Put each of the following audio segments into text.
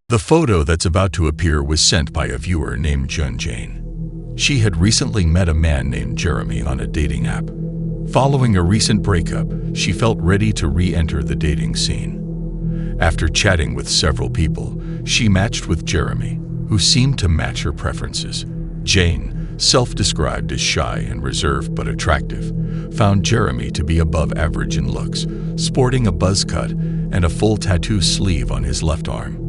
The photo that's about to appear was sent by a viewer named Jane. She had recently met a man named Jeremy on a dating app. Following a recent breakup, she felt ready to re-enter the dating scene. After chatting with several people, she matched with Jeremy, who seemed to match her preferences. Jane, self-described as shy and reserved but attractive, found Jeremy to be above average in looks, sporting a buzz cut and a full tattoo sleeve on his left arm.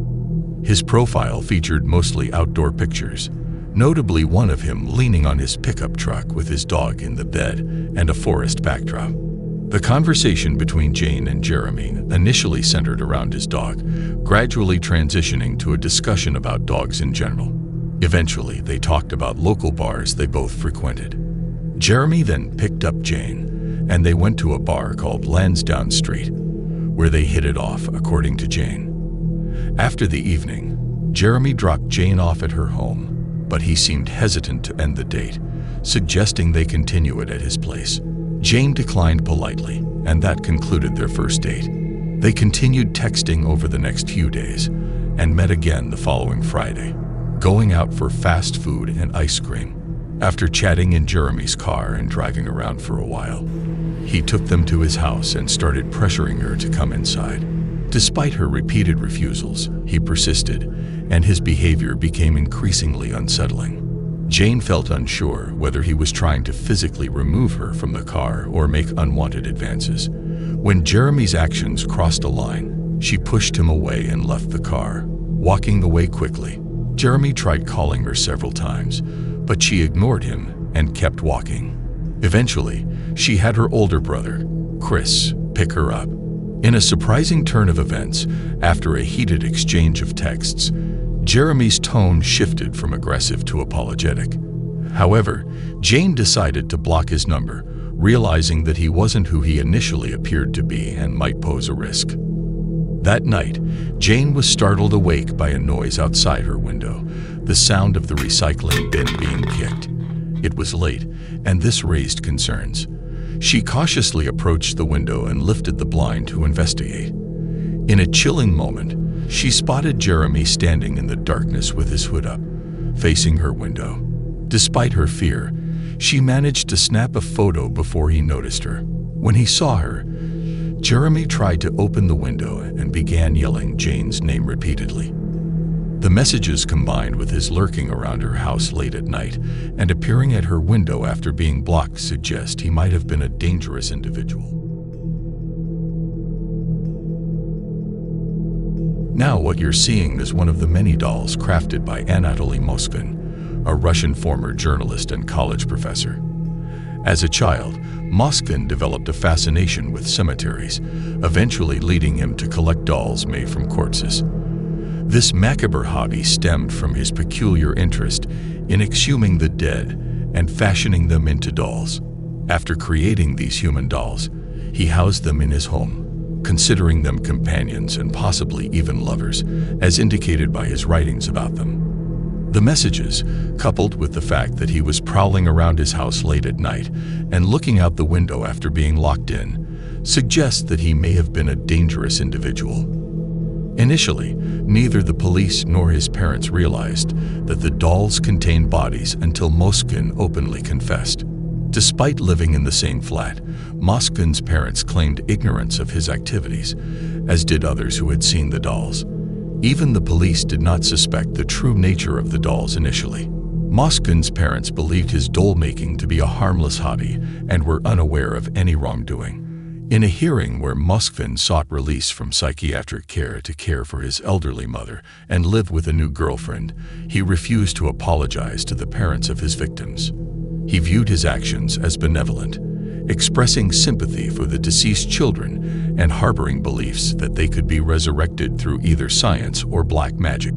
His profile featured mostly outdoor pictures, notably one of him leaning on his pickup truck with his dog in the bed and a forest backdrop. The conversation between Jane and Jeremy initially centered around his dog, gradually transitioning to a discussion about dogs in general. Eventually, they talked about local bars they both frequented. Jeremy then picked up Jane, and they went to a bar called Lansdowne Street, where they hit it off, according to Jane. After the evening, Jeremy dropped Jane off at her home, but he seemed hesitant to end the date, suggesting they continue it at his place. Jane declined politely, and that concluded their first date. They continued texting over the next few days and met again the following Friday, going out for fast food and ice cream. After chatting in Jeremy's car and driving around for a while, he took them to his house and started pressuring her to come inside. Despite her repeated refusals, he persisted, and his behavior became increasingly unsettling. Jane felt unsure whether he was trying to physically remove her from the car or make unwanted advances. When Jeremy's actions crossed a line, she pushed him away and left the car, walking away quickly. Jeremy tried calling her several times, but she ignored him and kept walking. Eventually, she had her older brother, Chris, pick her up. In a surprising turn of events, after a heated exchange of texts, Jeremy's tone shifted from aggressive to apologetic. However, Jane decided to block his number, realizing that he wasn't who he initially appeared to be and might pose a risk. That night, Jane was startled awake by a noise outside her window, the sound of the recycling bin being kicked. It was late, and this raised concerns. She cautiously approached the window and lifted the blind to investigate. In a chilling moment, she spotted Jeremy standing in the darkness with his hood up, facing her window. Despite her fear, she managed to snap a photo before he noticed her. When he saw her, Jeremy tried to open the window and began yelling Jane's name repeatedly. The messages, combined with his lurking around her house late at night and appearing at her window after being blocked, suggest he might have been a dangerous individual. Now what you're seeing is one of the many dolls crafted by Anatoly Moskvin, a Russian former journalist and college professor. As a child, Moskvin developed a fascination with cemeteries, eventually leading him to collect dolls made from corpses. This macabre hobby stemmed from his peculiar interest in exhuming the dead and fashioning them into dolls. After creating these human dolls, he housed them in his home, considering them companions and possibly even lovers, as indicated by his writings about them. The messages, coupled with the fact that he was prowling around his house late at night and looking out the window after being locked in, suggest that he may have been a dangerous individual. Initially, neither the police nor his parents realized that the dolls contained bodies until Moskvin openly confessed. Despite living in the same flat, Moskvin's parents claimed ignorance of his activities, as did others who had seen the dolls. Even the police did not suspect the true nature of the dolls initially. Moskvin's parents believed his doll-making to be a harmless hobby and were unaware of any wrongdoing. In a hearing where Moskvin sought release from psychiatric care to care for his elderly mother and live with a new girlfriend, he refused to apologize to the parents of his victims. He viewed his actions as benevolent, expressing sympathy for the deceased children and harboring beliefs that they could be resurrected through either science or black magic.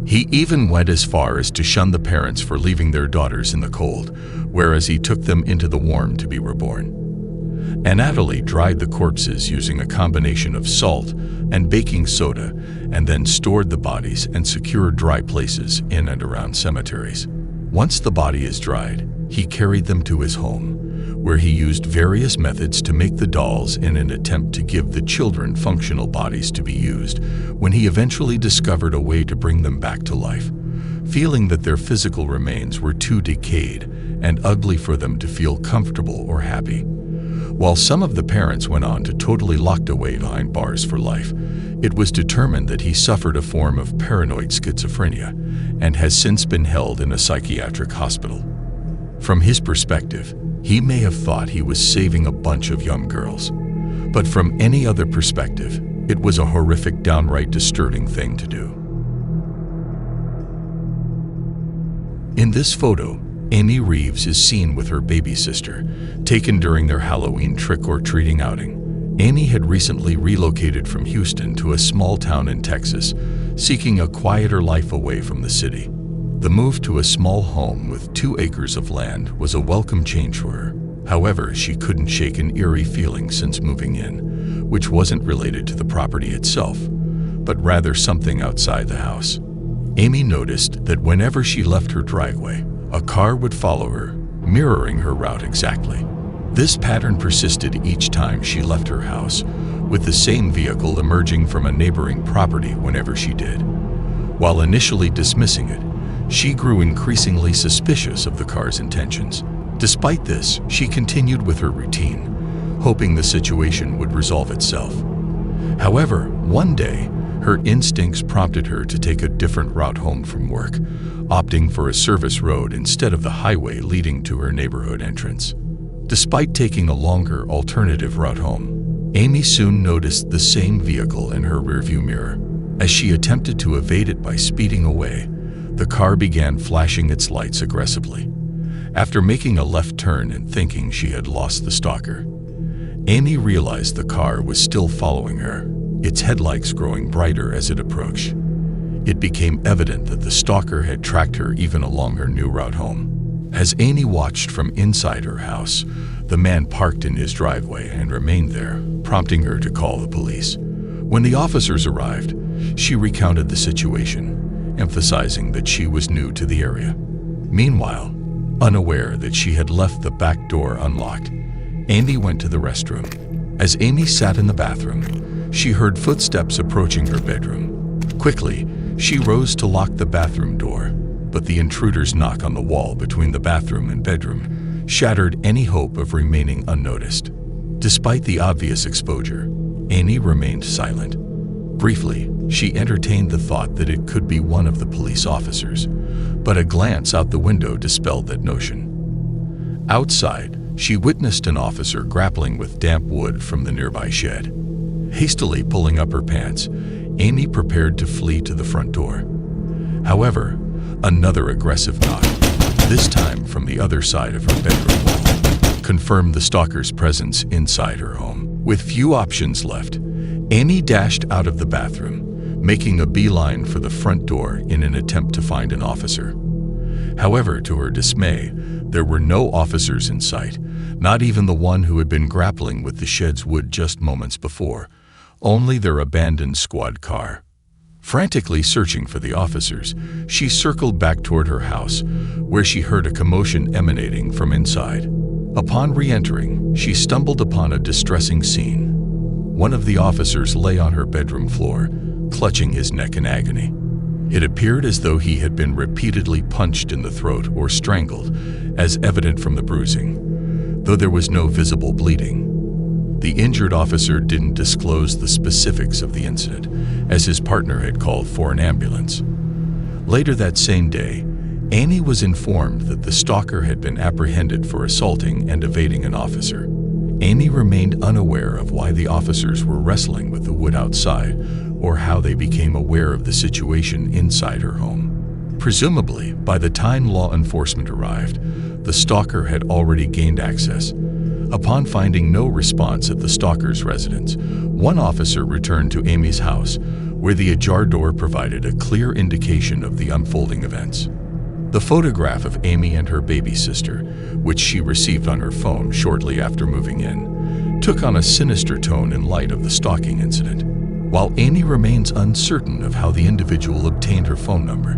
He even went as far as to shun the parents for leaving their daughters in the cold, whereas he took them into the warm to be reborn. Anatoly dried the corpses using a combination of salt and baking soda and then stored the bodies in secure dry places in and around cemeteries. Once the body is dried, he carried them to his home, where he used various methods to make the dolls in an attempt to give the children functional bodies to be used, when he eventually discovered a way to bring them back to life, feeling that their physical remains were too decayed and ugly for them to feel comfortable or happy. While some of the parents went on to totally locked away behind bars for life, it was determined that he suffered a form of paranoid schizophrenia and has since been held in a psychiatric hospital. From his perspective, he may have thought he was saving a bunch of young girls, but from any other perspective, it was a horrific, downright disturbing thing to do. In this photo, Amy Reeves is seen with her baby sister, taken during their Halloween trick-or-treating outing. Amy had recently relocated from Houston to a small town in Texas, seeking a quieter life away from the city. The move to a small home with 2 acres of land was a welcome change for her. However, she couldn't shake an eerie feeling since moving in, which wasn't related to the property itself, but rather something outside the house. Amy noticed that whenever she left her driveway, a car would follow her, mirroring her route exactly. This pattern persisted each time she left her house, with the same vehicle emerging from a neighboring property whenever she did. While initially dismissing it, she grew increasingly suspicious of the car's intentions. Despite this, she continued with her routine, hoping the situation would resolve itself. However, one day, her instincts prompted her to take a different route home from work, opting for a service road instead of the highway leading to her neighborhood entrance. Despite taking a longer alternative route home, Amy soon noticed the same vehicle in her rearview mirror. As she attempted to evade it by speeding away, the car began flashing its lights aggressively. After making a left turn and thinking she had lost the stalker, Amy realized the car was still following her, its headlights growing brighter as it approached. It became evident that the stalker had tracked her even along her new route home. As Amy watched from inside her house, the man parked in his driveway and remained there, prompting her to call the police. When the officers arrived, she recounted the situation, emphasizing that she was new to the area. Meanwhile, unaware that she had left the back door unlocked, Amy went to the restroom. As Amy sat in the bathroom, she heard footsteps approaching her bedroom. Quickly, she rose to lock the bathroom door, but the intruder's knock on the wall between the bathroom and bedroom shattered any hope of remaining unnoticed. Despite the obvious exposure, Amy remained silent. Briefly, she entertained the thought that it could be one of the police officers, but a glance out the window dispelled that notion. Outside, she witnessed an officer grappling with damp wood from the nearby shed. Hastily pulling up her pants, Amy prepared to flee to the front door. However, another aggressive knock, this time from the other side of her bedroom wall, confirmed the stalker's presence inside her home. With few options left, Amy dashed out of the bathroom, making a beeline for the front door in an attempt to find an officer. However, to her dismay, there were no officers in sight, not even the one who had been grappling with the shed's wood just moments before, only their abandoned squad car. Frantically searching for the officers, she circled back toward her house, where she heard a commotion emanating from inside. Upon re-entering, she stumbled upon a distressing scene. One of the officers lay on her bedroom floor, clutching his neck in agony. It appeared as though he had been repeatedly punched in the throat or strangled, as evident from the bruising, though there was no visible bleeding. The injured officer didn't disclose the specifics of the incident, as his partner had called for an ambulance. Later that same day, Amy was informed that the stalker had been apprehended for assaulting and evading an officer. Amy remained unaware of why the officers were wrestling with the wood outside, or how they became aware of the situation inside her home. Presumably, by the time law enforcement arrived, the stalker had already gained access. Upon finding no response at the stalker's residence, one officer returned to Amy's house, where the ajar door provided a clear indication of the unfolding events. The photograph of Amy and her baby sister, which she received on her phone shortly after moving in, took on a sinister tone in light of the stalking incident. While Amy remains uncertain of how the individual obtained her phone number,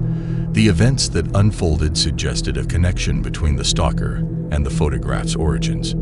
the events that unfolded suggested a connection between the stalker and the photograph's origins.